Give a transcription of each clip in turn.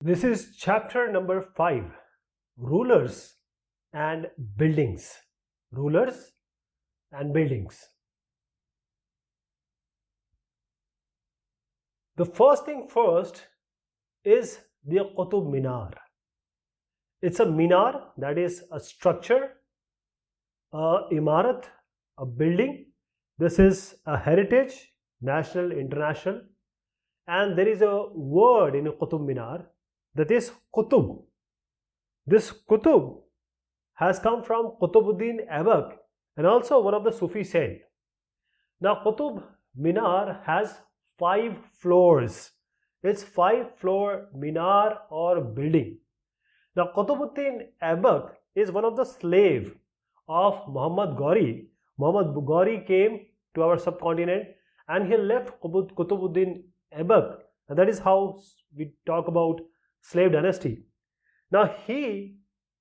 This is chapter number 5, Rulers and Buildings. Rulers and Buildings. The first thing first is the Qutub Minar. It's a minar, that is a structure, a imarat, a building. This is a heritage, national, international, and there is a word in Qutub Minar, that is Qutub. This Qutub has come from Qutubuddin Aibak, and also one of the Sufi said. Now Qutub Minar has 5 floors. It's 5-floor minar or building. Now Qutubuddin Aibak is one of the slave of Muhammad Ghori. Muhammad Ghori came to our subcontinent and he left Qutubuddin Aibak, and that is how we talk about slave dynasty. Now he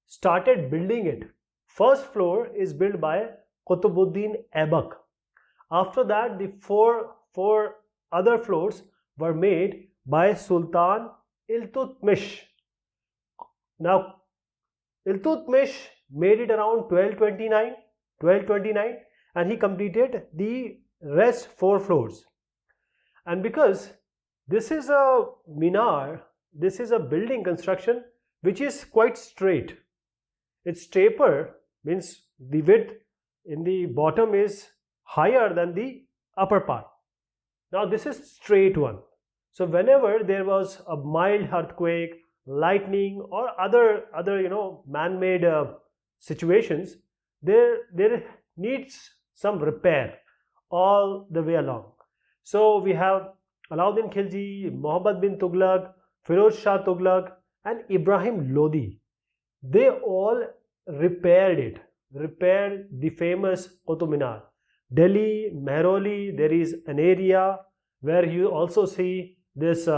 started building it. First floor is built by Qutubuddin Aibak. After that, the four other floors were made by Sultan Iltutmish. Now Iltutmish made it around 1229, and he completed the rest 4 floors. And because this is a minar, this is a building construction which is quite straight. Its taper means the width in the bottom is higher than the upper part. Now this is straight one. So whenever there was a mild earthquake, lightning, or other man-made situations, there needs some repair all the way along. So we have Alauddin Khilji, Muhammad bin Tughlaq, Firoz Shah Tughlaq, and Ibrahim Lodi. They all repaired the famous Qutub Minar. Delhi, Mehroli, there is an area where you also see this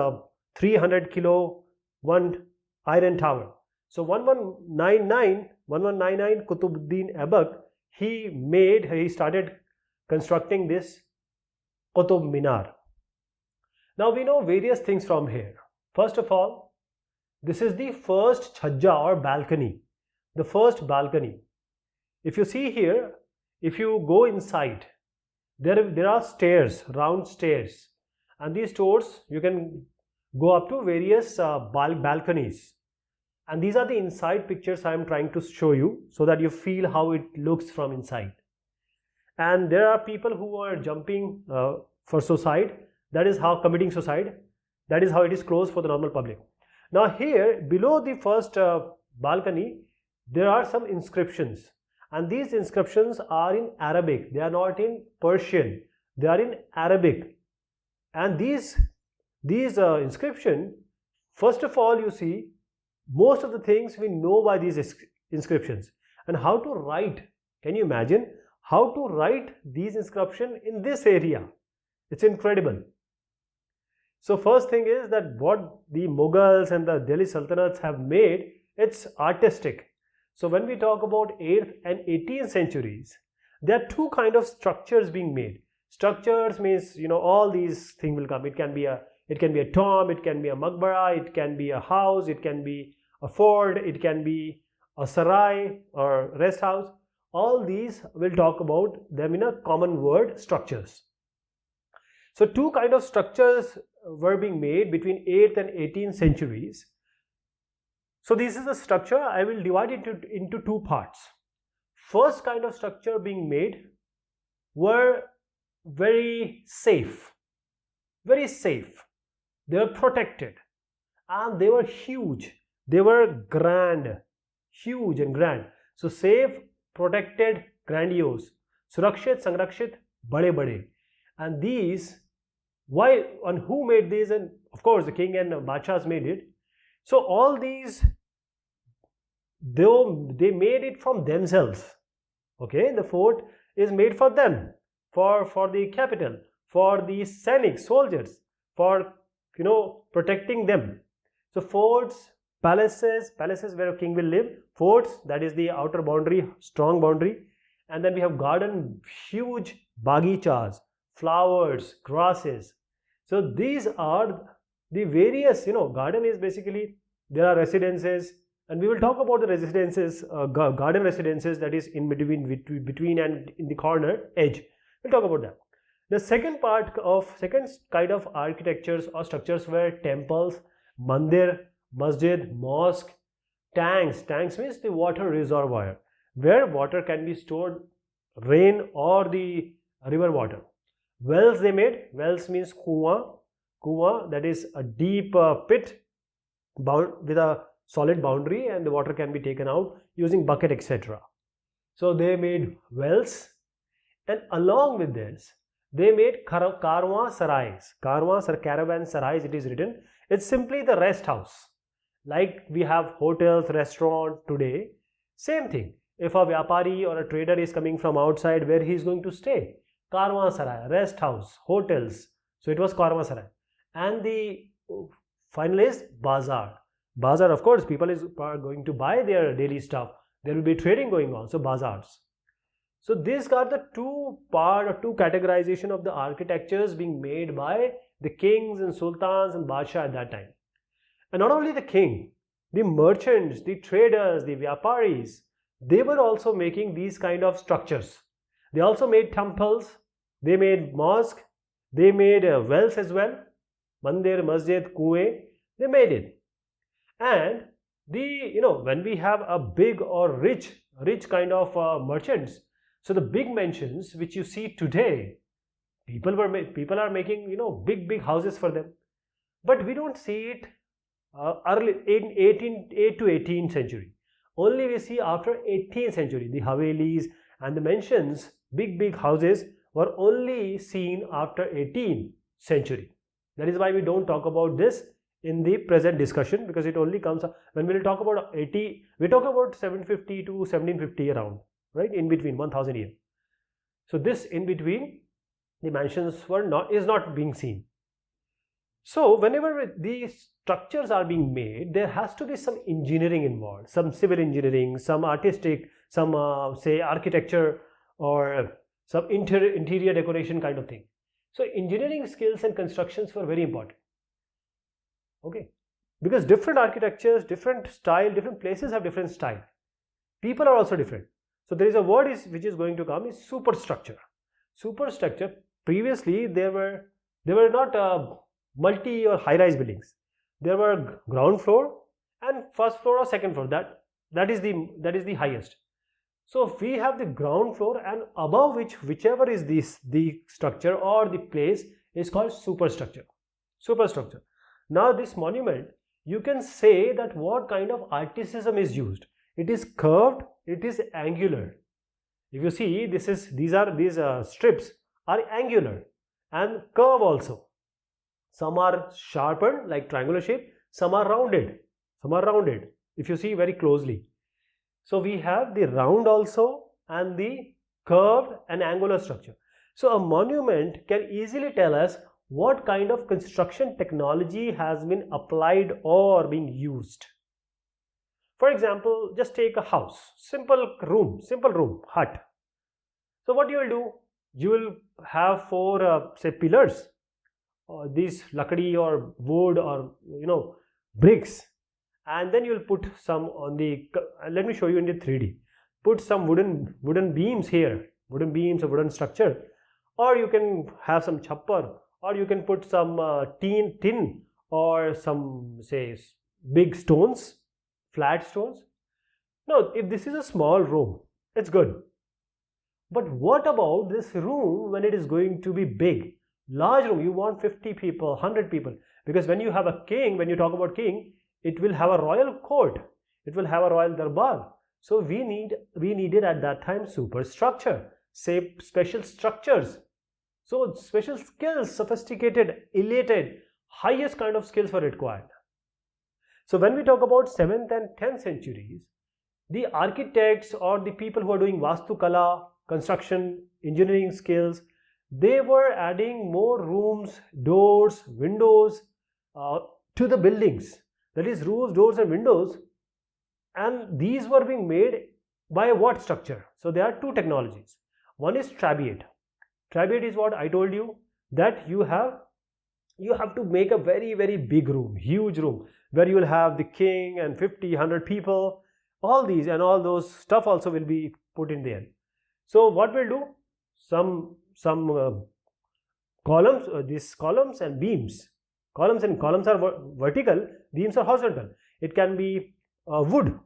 300 kilo one iron tower. So 1199 Qutubuddin Aibak, he started constructing this Qutub Minar. Now we know various things from here. First of all, this is the first chhajja or balcony. The first balcony. If you see here, if you go inside, there are stairs, round stairs, and these doors you can go up to various balconies. And these are the inside pictures I am trying to show you so that you feel how it looks from inside. And there are people who are jumping for suicide. That is how committing suicide. That is how it is closed for the normal public. Now here below the first balcony, there are some inscriptions, and these inscriptions are in Arabic. They are not in Persian. They are in Arabic. And these inscription, first of all, you see, most of the things we know by these inscriptions. And how to write, can you imagine how to write these inscriptions in this area? It's incredible. So first thing is that what the Mughals and the Delhi Sultanates have made, it's artistic. So when we talk about 8th and 18th centuries, there are 2 kinds of structures being made. Structures means, all these things will come. It can be a tomb, it can be a maqbara, it can be a house, it can be a fort, it can be a sarai or rest house. All these we'll talk about them in a common word, structures. So 2 kinds of structures were being made between 8th and 18th centuries. So this is the structure. I will divide it into 2 parts. First kind of structure being made were very safe. Very safe. They were protected and they were huge. They were grand, huge and grand. So safe, protected, grandiose. Surakshit, Sangrakshit, bade bade. And these, why and who made these? And of course the king and Bachas made it. So all these, they made it from themselves. Okay, the fort is made for them, for the capital, for the Sainik soldiers, for protecting them. So forts, palaces where a king will live, forts, that is the outer boundary, strong boundary, and then we have garden, huge bagichas, flowers, grasses. So these are the various, garden is basically there are residences, and we will talk about the residences, garden residences, that is in between and in the corner edge. We'll talk about that. The second kind of architectures or structures were temples, mandir, masjid, mosque, tanks. Tanks means the water reservoir, where water can be stored, rain or the river water. Wells they made. Wells means kuwa, that is a deep pit with a solid boundary, and the water can be taken out using bucket, etc. So they made wells, and along with this they made karwan sarais. Caravan sarais, it is written. It's simply the rest house. Like we have hotels, restaurant today, same thing. If a vyapari or a trader is coming from outside, where he is going to stay? Karwan sarai, rest house, hotels. So it was karwan sarai. And the final is bazaar. Bazaar, of course, people are going to buy their daily stuff. There will be trading going on. So bazaars. So these are the two categorization of the architectures being made by the kings and sultans and badshah at that time. And not only the king, the merchants, the traders, the vyaparis, they were also making these kind of structures. They also made temples, they made mosque, they made wells as well, mandir, masjid, kuwe, they made it. And when we have a big or rich kind of merchants, so the big mansions which you see today, people are making big houses for them, but we don't see it early in 8th to 18th century. Only we see after 18th century, the havelis and the mansions, big houses, were only seen after 18th century. That is why we don't talk about this in the present discussion, because it only comes when we will talk about 80. We talk about 750 to 1750 around, right, in between 1000 years. So this in between, the mansions is not being seen. So whenever these structures are being made, there has to be some engineering involved, some civil engineering, some artistic, some say architecture, or some interior decoration kind of thing. So engineering skills and constructions were very important. Okay, because different architectures, different style, different places have different style. People are also different. So there is a word which is going to come is superstructure. Superstructure. Previously there were not multi or high-rise buildings. There were ground floor and first floor or second floor. That is the highest. So we have the ground floor, and above whichever is the structure or the place is called superstructure. Superstructure. Now this monument, you can say that what kind of articism is used. It is curved, it is angular. If you see, these strips are angular and curve also. Some are sharpened like triangular shape, some are rounded. If you see very closely. So we have the round also and the curved and angular structure. So a monument can easily tell us what kind of construction technology has been applied or being used. For example, just take a house, simple room, hut. So what you will do? You will have 4 say pillars, or these lakdi or wood or bricks, and then you will put some on the. Let me show you in the 3D. Put some wooden beams here, wooden beams or wooden structure, or you can have some chhappar, or you can put some tin or some say big stones, flat stones. Now, if this is a small room, it's good. But what about this room when it is going to be big? Large room, you want 50 people, 100 people. Because when you have a king, when you talk about king, it will have a royal court. It will have a royal darbar. So we needed at that time superstructure, say special structures. So special skills, sophisticated, elated, highest kind of skills were required. So when we talk about 7th and 10th centuries, the architects or the people who are doing Vastu Kala, construction, engineering skills, they were adding more rooms, doors, windows to the buildings. That is roofs, doors and windows. And these were being made by what structure? So there are 2 technologies. One is trabeate. Trabeate is what I told you, that you have you have to make a very, very big room, huge room, where you will have the king and 50, 100 people, all these and all those stuff also will be put in there. So what we'll do, some columns, these columns and beams, columns are vertical, beams are horizontal. It can be wood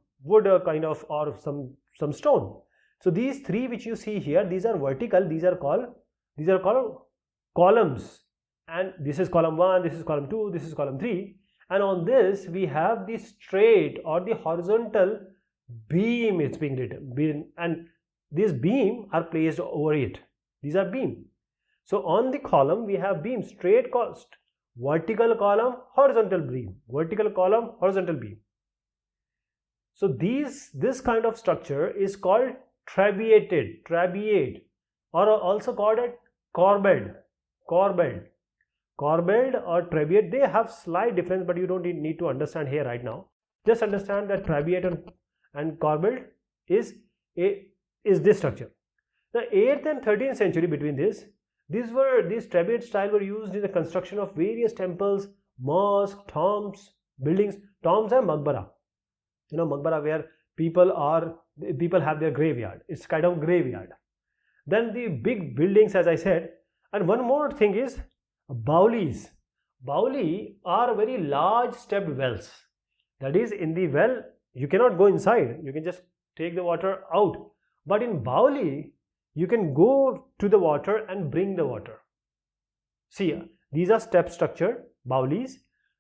kind of, or some stone. So these three which you see here, these are vertical, these are called columns, and this is column 1, this is column 2, this is column 3, and on this we have the straight or the horizontal beam. It's being written, and these beam are placed over it. These are beam. So on the column we have beam, straight cost, vertical column, horizontal beam, vertical column, horizontal beam. So this kind of structure is called trabeate, or also called a corbelled or trabeate. They have slight difference, but you don't need to understand here right now. Just understand that trabeate and corbelled is this structure. The 8th and 13th century, between these trabeate style were used in the construction of various temples, mosques, tombs, buildings. Tombs are maqbara. You know, maqbara, where people have their graveyard. It's kind of graveyard. Then the big buildings, as I said. And one more thing is baulis. Bauli are very large stepped wells. That is, in the well you cannot go inside, you can just take the water out. But in bauli you can go to the water and bring the water. See, these are step structure baulis.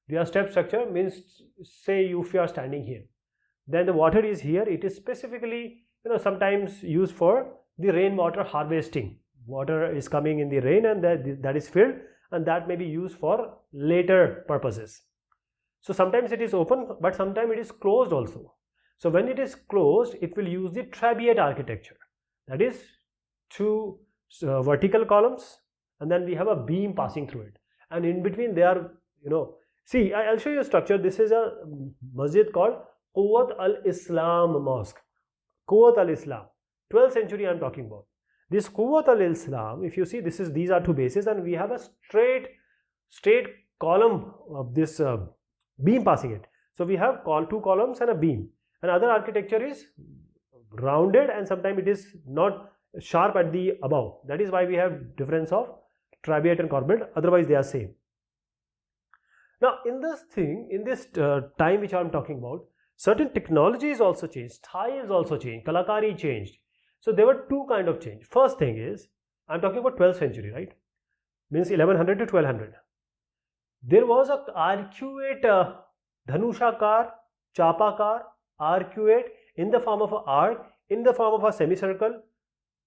They are step structure, means say if you are standing here, then the water is here. It is specifically, sometimes used for the rainwater harvesting. Water is coming in the rain and that is filled, and that may be used for later purposes. So sometimes it is open, but sometimes it is closed also. So when it is closed, it will use the trabeate architecture. That is, two vertical columns, and then we have a beam passing through it, and in between they are, see, I'll show you a structure. This is a masjid called Quwwat al-Islam Mosque. Quwwat al-Islam, 12th century I'm talking about. This Quwwat al-Islam, if you see, these are two bases, and we have a straight column of this beam passing it. So we have two columns and a beam. And other architecture is rounded, and sometimes it is not sharp at the above. That is why we have difference of trabeate and corbelled. Otherwise they are same. Now in this time which I am talking about, certain technologies also changed, styles also changed, kalakari changed. So there were two kind of change. First thing is, I am talking about 12th century, right? Means 1100 to 1200. There was a arcuate, dhanushakar, chapakar, arcuate, in the form of an arc, in the form of a semicircle.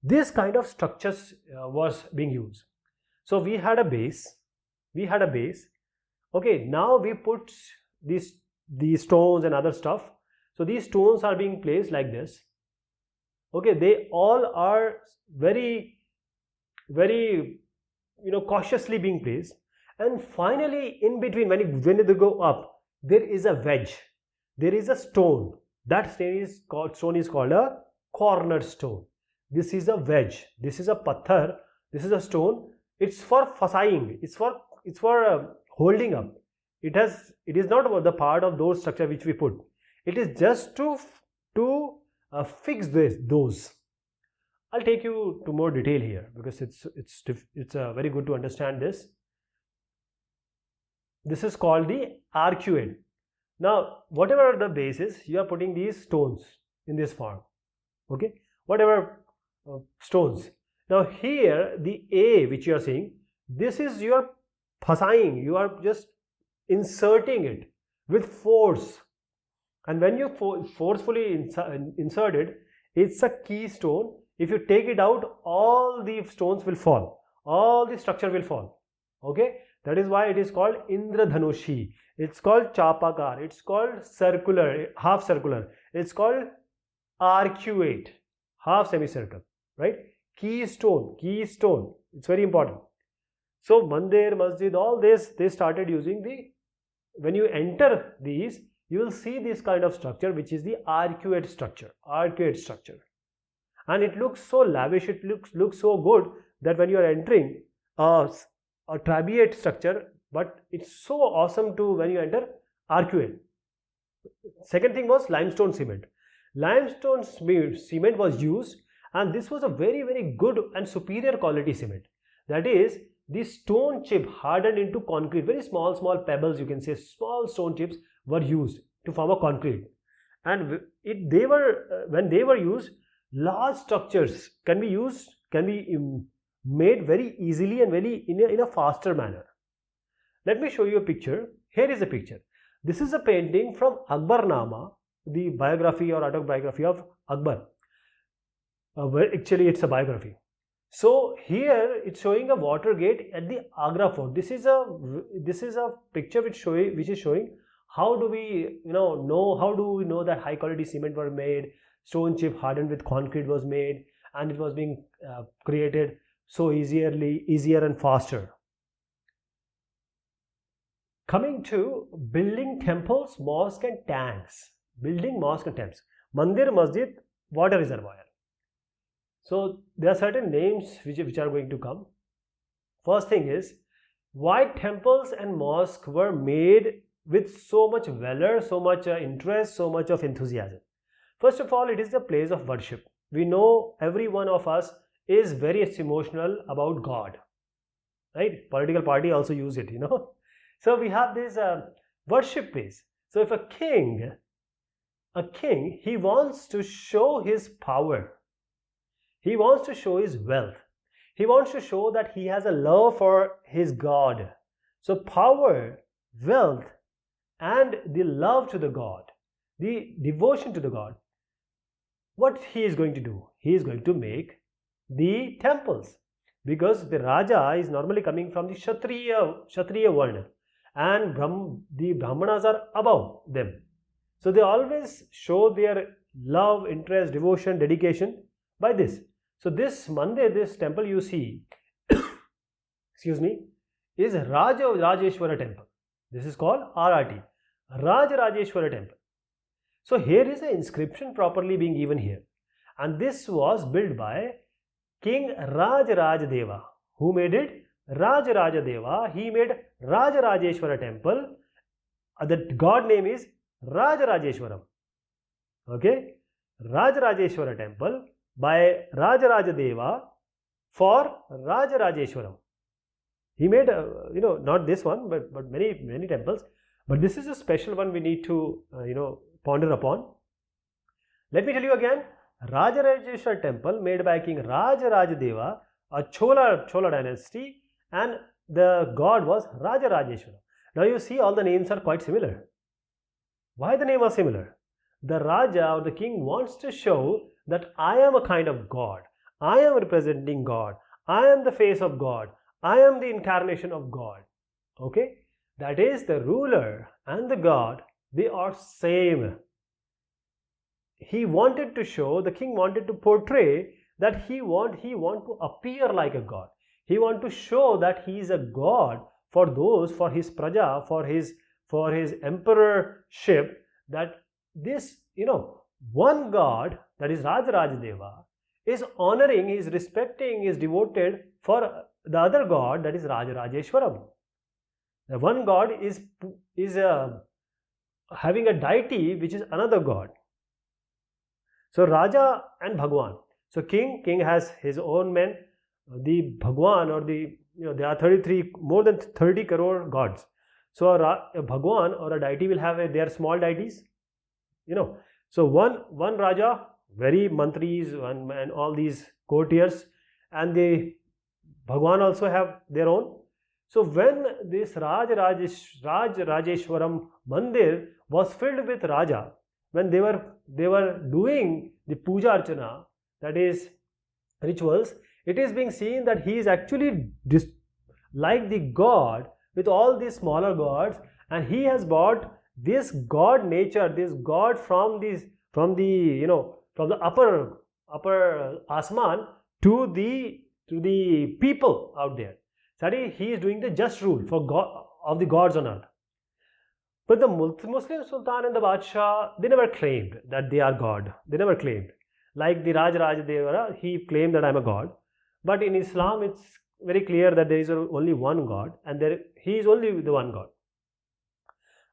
This kind of structures was being used. So we had a base. Okay, now we put these stones and other stuff. So these stones are being placed like this. Okay, they all are very, very, cautiously being placed. And finally, in between, when they go up, there is a wedge. There is a stone. That stone is called a cornerstone. This is a wedge. This is a pathar. This is a stone. It's for fasaying. It's for holding up. It is not the part of those structure which we put. It is just to fix those. I'll take you to more detail here, because it's very good to understand this. This is called the arcuate. Now, whatever the base is, you are putting these stones in this form. Okay, whatever stones. Now here, the A which you are seeing, this is your fasaying. You are just inserting it with force, and when you forcefully insert it, it's a keystone. If you take it out, all the stones will fall, all the structure will fall. Okay, that is why it is called Indradhanushi. It's called Chapakar. It's called circular, half circular. It's called arcuate, half semicircle, right? Keystone. It's very important. So Mandir, Masjid, all this, they started using when you enter these, you will see this kind of structure, which is the arcuate structure. And it looks so lavish, it looks so good, that when you are entering a trabeate structure, but it's so awesome to when you enter RQA. Second thing was limestone cement. Limestone cement was used, and this was a very, very good and superior quality cement. That is, the stone chip hardened into concrete, very small pebbles, you can say small stone chips were used to form a concrete. And when they were used, large structures can be made very easily and in a faster manner. Let me show you a picture. Here is a picture. This is a painting from Akbarnama, the biography or autobiography of Akbar. Actually, it's a biography. So here it's showing a water gate at the Agra Fort. This is a picture which is showing how do we know that high quality cement were made, stone chip hardened with concrete was made, and it was being created so easier and faster. Coming to building temples, mosques and tanks. Building mosque and temples. Mandir, masjid, water reservoir. So there are certain names which are going to come. First thing is, why temples and mosques were made with so much valor, so much interest, so much of enthusiasm. First of all, it is a place of worship. We know every one of us is very emotional about God, right? Political party also use it, So we have this worship place. So if a king, he wants to show his power. He wants to show his wealth. He wants to show that he has a love for his God. So power, wealth, and the love to the God, the devotion to the God. What he is going to do? He is going to make the temples, because the Raja is normally coming from the Kshatriya Varna, and the Brahmanas are above them. So they always show their love, interest, devotion, dedication by this. So this mandir, this temple you see, excuse me, is Rajeshwara temple. This is called RRT, Rajeshwara temple. So here is an inscription properly being given here, and this was built by King Rajadeva. Who made it? Rajadeva. He made Rajeshwara temple. The god name is Rajeshwaram. Okay, Rajeshwara temple by Rajadeva for Rajeshwaram. He made not this one, but many temples, but this is a special one we need to ponder upon. Let me tell you again. Rajeshwara temple made by King Rajadeva, a Chola dynasty, and the god was Rajeshwara. Now you see all the names are quite similar. Why the name was similar? The Raja or the king wants to show that I am a kind of God. I am representing God. I am the face of God. I am the incarnation of God. Okay? That is, the ruler and the God, they are same. He wanted to show, the king wanted to portray that he want to appear like a God. He want to show that he is a God for those, for his praja, for his emperorship, that this, one God, that is Rajadeva, is honoring, is respecting, is devoted for the other God, that is Rajeshwaram. The one God is having a deity which is another God. So Raja and Bhagwan. So king has his own men. The Bhagwan, or there are more than 30 crore gods. So a Bhagwan or a deity will have their small deities. So one Raja, very mantris and all these courtiers, and the Bhagwan also have their own. So when this Rajeshwaram Mandir was filled with Raja, when they were doing the puja archana, that is rituals, it is being seen that he is actually like the God with all these smaller gods, and he has brought this God nature, this God from the upper asman to the people out there. So he is doing the just rule for God of the gods on earth. But the Muslim Sultan and the Badshah, they never claimed that they are God. They never claimed. Like the Rajadeva, he claimed that I am a God. But in Islam, it's very clear that there is only one God, and He is only the one God.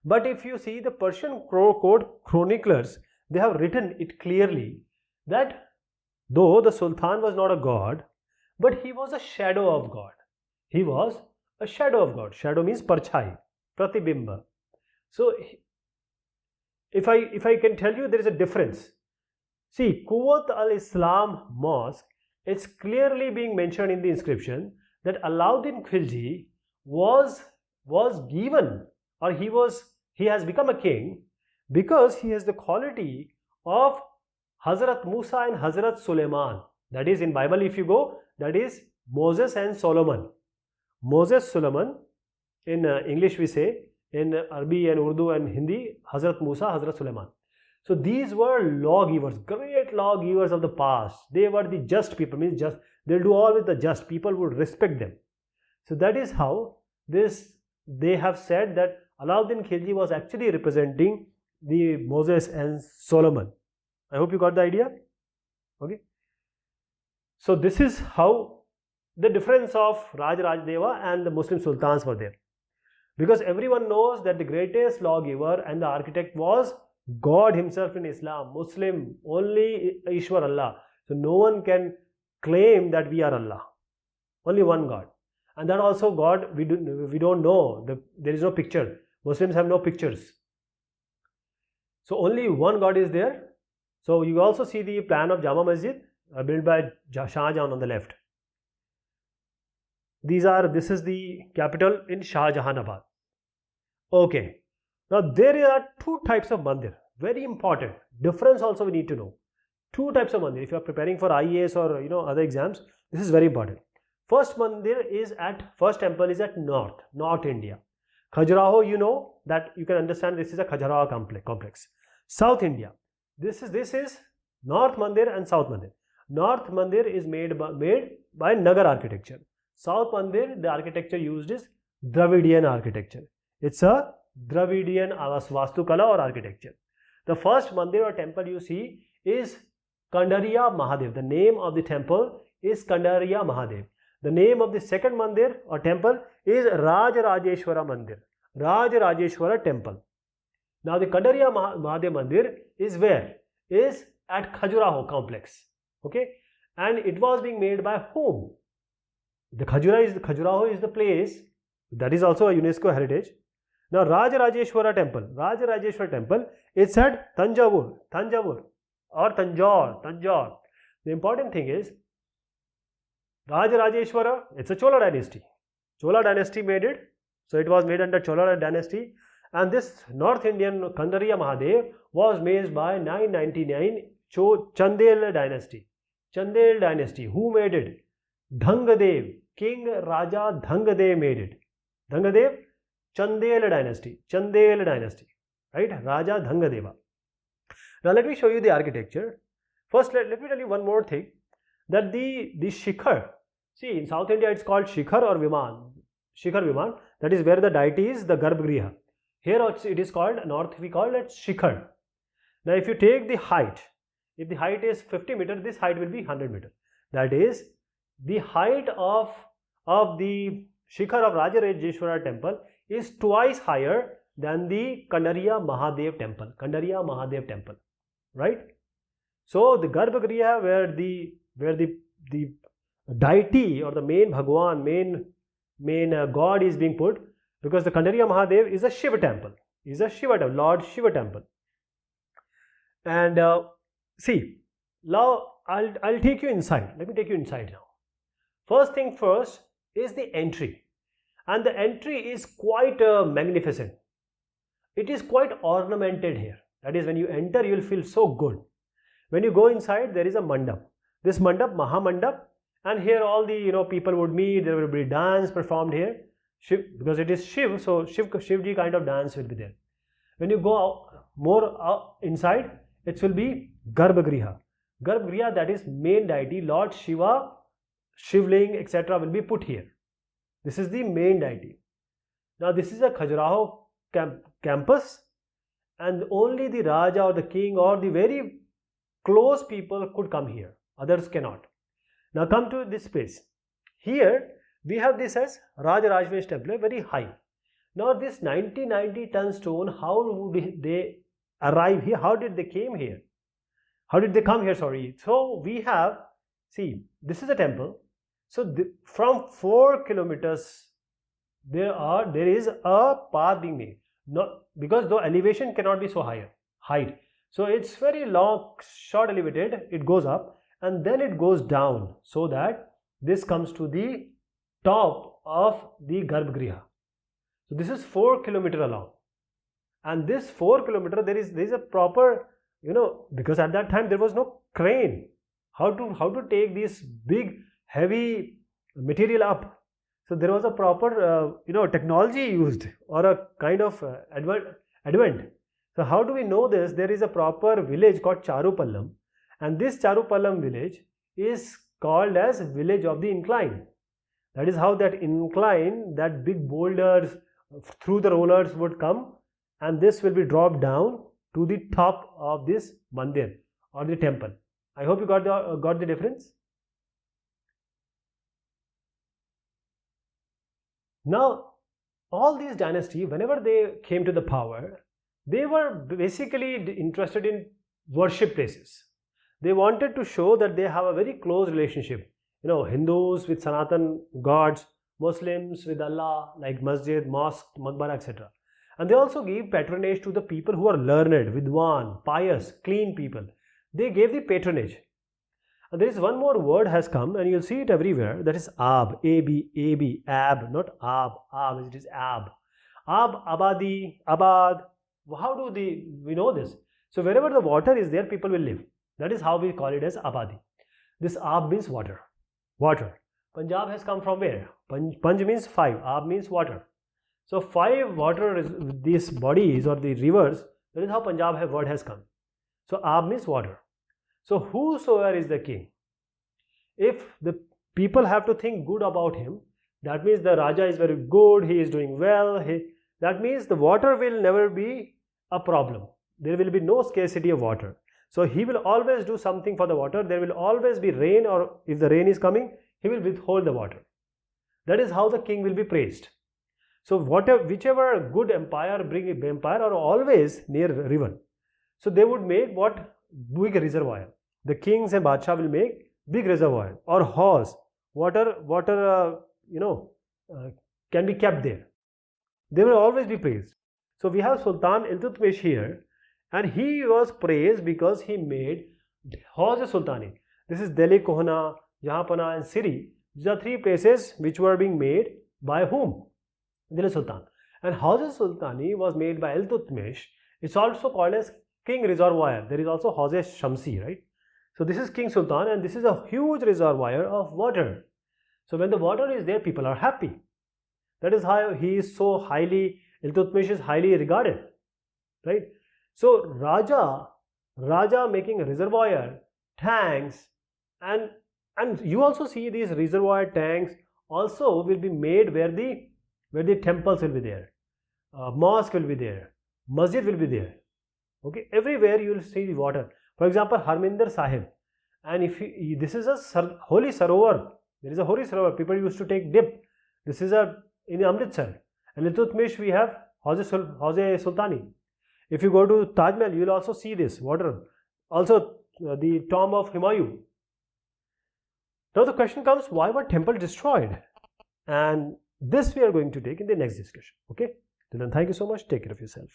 But if you see the Persian court chroniclers, they have written it clearly that though the Sultan was not a god, but he was a shadow of God. He was a shadow of God. Shadow means parchai, pratibimba. So if I can tell you, there is a difference. See, Quwwat al-Islam Mosque, it's clearly being mentioned in the inscription that Alauddin Khilji was given, or he has become a king because he has the quality of Hazrat Musa and Hazrat Suleiman. That is, in Bible if you go, that is Moses and Solomon. Moses, Solomon, in English we say, in Arabic and Urdu and Hindi, Hazrat Musa, Hazrat Suleiman. So these were lawgivers, great lawgivers of the past. They were the just people, means just, they'll do all with the just. People would respect them. So that is how they have said that Alauddin Khilji was actually representing the Moses and Solomon. I hope you got the idea. Okay. So this is how the difference of Rajarajdeva and the Muslim sultans were there. Because everyone knows that the greatest lawgiver and the architect was God himself in Islam. Muslim, only Ishwar Allah. So no one can claim that we are Allah. Only one God. And that also God, we don't know. There is no picture. Muslims have no pictures. So only one God is there. So you also see the plan of Jama Masjid built by Shah Jahan on the left. This is the capital in Shah Jahanabad. Okay. Now there are two types of mandir. Very important. Difference also we need to know. Two types of mandir. If you are preparing for IAS or other exams, this is very important. First temple is at North India. Khajuraho, you know that you can understand this is a Khajuraho complex. South India. This is North Mandir and South Mandir. North Mandir is made by Nagar architecture. South Mandir, the architecture used is Dravidian architecture. It's a Dravidian Vastu Kala or architecture. The first mandir or temple you see is Kandariya Mahadev. The name of the temple is Kandariya Mahadev. The name of the second mandir or temple is Rajarajeshwara Mandir. Rajarajeshwara temple. Now the Kandariya Mahadev Mandir is where? Is at Khajuraho complex. Okay, and it was being made by whom? The Khajuraho is the place that is also a UNESCO heritage. Now Rajarajeshwara temple, it's at Tanjavur or Tanjore. The important thing is Rajarajeshwara, it's a Chola dynasty. Chola dynasty made it, so it was made under Chola dynasty. And this North Indian Kandariya Mahadev was made by 999 Chandel dynasty. Chandel dynasty. Who made it? Dhangadev. King Raja Dhangadev made it. Dhangadev, Chandel dynasty. Right? Raja Dhangadeva. Now let me show you the architecture. First, let me tell you one more thing. That the Shikhar. See, in South India it's called Shikhar or Viman. Shikhar Viman. That is where the deity is, the Garbhagriha. Here it is called, north we call it Shikhar. Now if you take the height, if the height is 50 meters, this height will be 100 meters. That is, the height of the Shikhar of Rajarajeshwara temple is twice higher than the Kandariya Mahadev temple. Right? So the Garbhagriha where the deity or the main Bhagwan, main God is being put, because the Kandariya Mahadev is a Shiva temple. Lord Shiva temple. And see, now I'll take you inside. Let me take you inside now. First thing first is the entry. And the entry is quite magnificent. It is quite ornamented here. That is, when you enter, you will feel so good. When you go inside, there is a mandap. This mandap, Mahamandap, and here all the people would meet. There will be dance performed here. Because it is Shiv, so Shivji kind of dance will be there. When you go more inside, it will be Garbhagriha. Garbhagriha, that is main deity, Lord Shiva, Shivling, etc. will be put here. This is the main deity. Now this is a Khajuraho campus, and only the Raja or the king or the very close people could come here. Others cannot. Now come to this space. Here we have this as Rajarajeshwara temple, very high. Now this 90 ton stone, how did they arrive here? How did they came here? How did they come here? Sorry. So we have, see, this is a temple. So from 4 kilometers there is a path being made. Not because the elevation cannot be so higher height. So it's very long, short elevated. It goes up and then it goes down so that this comes to the top of the Garbhagriha. So this is 4 kilometers along, and this 4 kilometers there is a proper, because at that time there was no crane. How to take this big heavy material up? So there was a proper technology used, or a kind of advent. So how do we know this? There is a proper village called Charupallam, and this Charupallam village is called as village of the incline. That is how that incline, that big boulders through the rollers would come, and this will be dropped down to the top of this mandir or the temple. I hope you got the difference. Now, all these dynasties, whenever they came to the power, they were basically interested in worship places. They wanted to show that they have a very close relationship. Hindus with Sanatan gods, Muslims with Allah, like masjid, mosque, maqbara, etc. And they also gave patronage to the people who are learned, vidwan, pious, clean people. They gave the patronage. And there is one more word has come, and you'll see it everywhere. That is ab, A-B, ab, not ab, it is ab. Ab, abadi, abad. How do we know this? So wherever the water is there, people will live. That is how we call it as abadi. This ab means water. Water. Punjab has come from where? Panj means 5, ab means water. So 5 water, these bodies or the rivers, that is how Punjab word has come. So ab means water. So whosoever is the king, if the people have to think good about him, that means the Raja is very good, he is doing well, that means the water will never be a problem. There will be no scarcity of water. So he will always do something for the water. There will always be rain, or if the rain is coming, he will withhold the water. That is how the king will be praised. So whichever good empire are always near river. So they would make what? Big reservoir. The kings and Badshah will make big reservoir or hose. Water can be kept there. They will always be praised. So we have Sultan Iltutmish here, and he was praised because he made Hawz Sultani. This is Delhi, Kohana, Jahanpana and Siri. These are 3 places which were being made by whom? Delhi Sultan. And Hawz Sultani was made by Iltutmish. It's also called as King Reservoir. There is also Hawz Shamsi, right? So this is King Sultan, and this is a huge reservoir of water. So when the water is there, people are happy. That is how he is so highly, Iltutmish is highly regarded, right? So Raja making a reservoir, tanks, and you also see these reservoir tanks also will be made where the temples will be there, mosque will be there, masjid will be there. Okay, everywhere you will see water. For example, Harminder Sahib, and this is a holy sarovar. There is a holy sarovar. People used to take dip. This is in Amritsar. And Iltutmish we have Hawz Sultani. If you go to Taj Mahal, you will also see this water. Also the tomb of Humayun. Now the question comes, why were temples destroyed? And this we are going to take in the next discussion. Okay. Till then, thank you so much. Take care of yourself.